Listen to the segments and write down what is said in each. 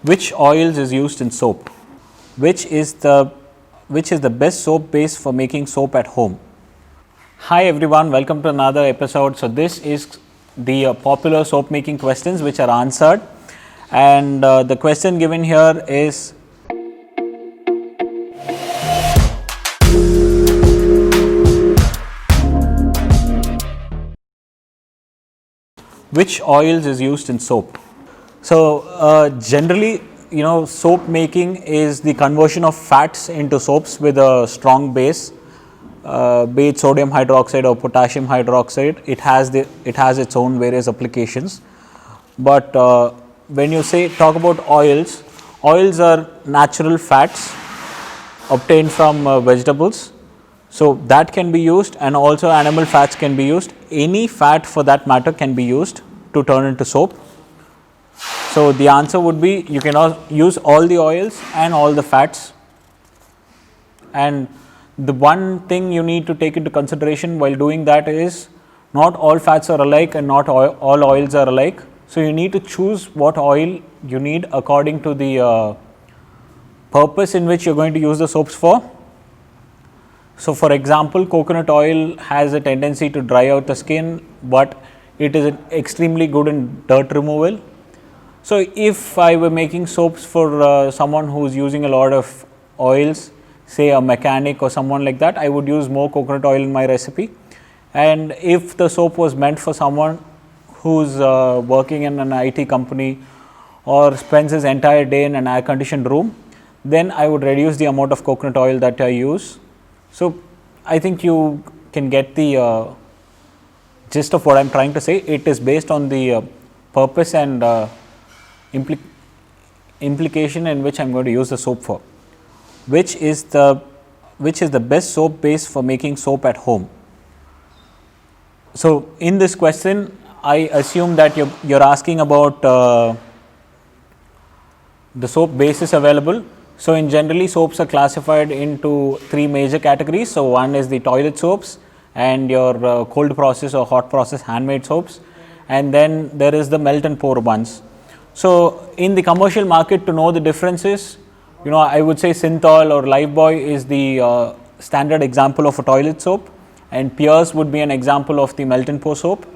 Which oils is used in soap? Which is the best soap base for making soap at home? Hi everyone, welcome to another episode. So this is the popular soap making questions which are answered, and the question given here is which oils is used in soap? So generally, soap making is the conversion of fats into soaps with a strong base, be it sodium hydroxide or potassium hydroxide. It has its own various applications. But when you talk about oils are natural fats obtained from vegetables. So that can be used, and also animal fats can be used. Any fat for that matter can be used to turn into soap. So the answer would be you can use all the oils and all the fats. And the one thing you need to take into consideration while doing that is not all fats are alike and not all oils are alike. So you need to choose what oil you need according to the purpose in which you're going to use the soaps for. So for example, coconut oil has a tendency to dry out the skin, but it is extremely good in dirt removal. So if I were making soaps for someone who's using a lot of oils, say a mechanic or someone like that, I would use more coconut oil in my recipe. And if the soap was meant for someone who's working in an IT company or spends his entire day in an air conditioned room, then I would reduce the amount of coconut oil that I use. So I think you can get the gist of what I'm trying to say. It is based on the purpose and implication in which I'm going to use the soap for. Which is the best soap base for making soap at home? So in this question, I assume that you're asking about the soap bases available. So in generally, soaps are classified into three major categories. So one is the toilet soaps and your cold process or hot process handmade soaps, and then there is the melt and pour ones. So in the commercial market, to know the differences, I would say Synthol or Lifebuoy is the standard example of a toilet soap, and Pears would be an example of the melt and pour soap,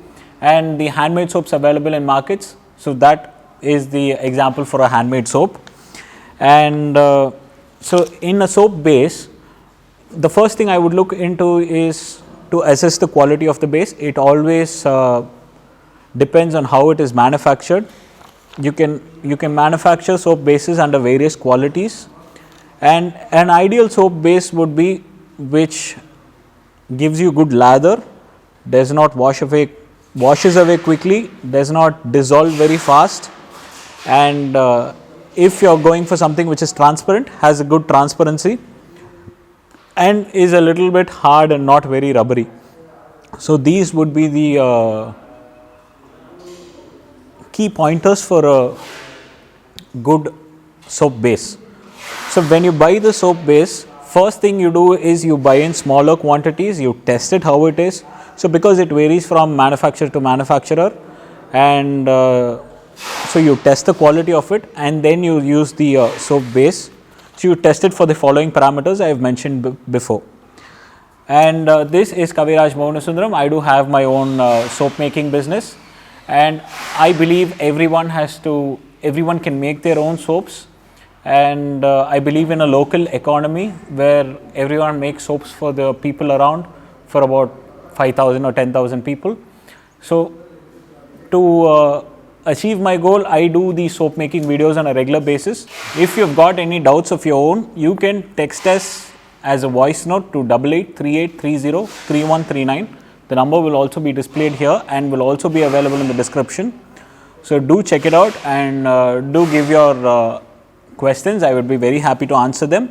and the handmade soaps available in markets. So that is the example for a handmade soap. And so in a soap base, the first thing I would look into is to assess the quality of the base. It always depends on how it is manufactured. You can manufacture soap bases under various qualities, and an ideal soap base would be which gives you good lather, does not washes away quickly, does not dissolve very fast, and if you're going for something which is transparent, has a good transparency, and is a little bit hard and not very rubbery. So these would be the key pointers for a good soap base. So when you buy the soap base, first thing you do is you buy in smaller quantities, you test it how it is. So because it varies from manufacturer to manufacturer, and so you test the quality of it, and then you use the soap base. So you test it for the following parameters I have mentioned before. And this is Kaviraj Mounasundaram. I do have my own soap making business, and I believe everyone can make their own soaps, and I believe in a local economy where everyone makes soaps for the people around, for about 5,000 or 10,000 people. So to achieve my goal, I do these soap making videos on a regular basis. If you've got any doubts of your own, you can text us as a voice note to 8838303139. The number will also be displayed here and will also be available in the description. So do check it out, and do give your questions. I would be very happy to answer them.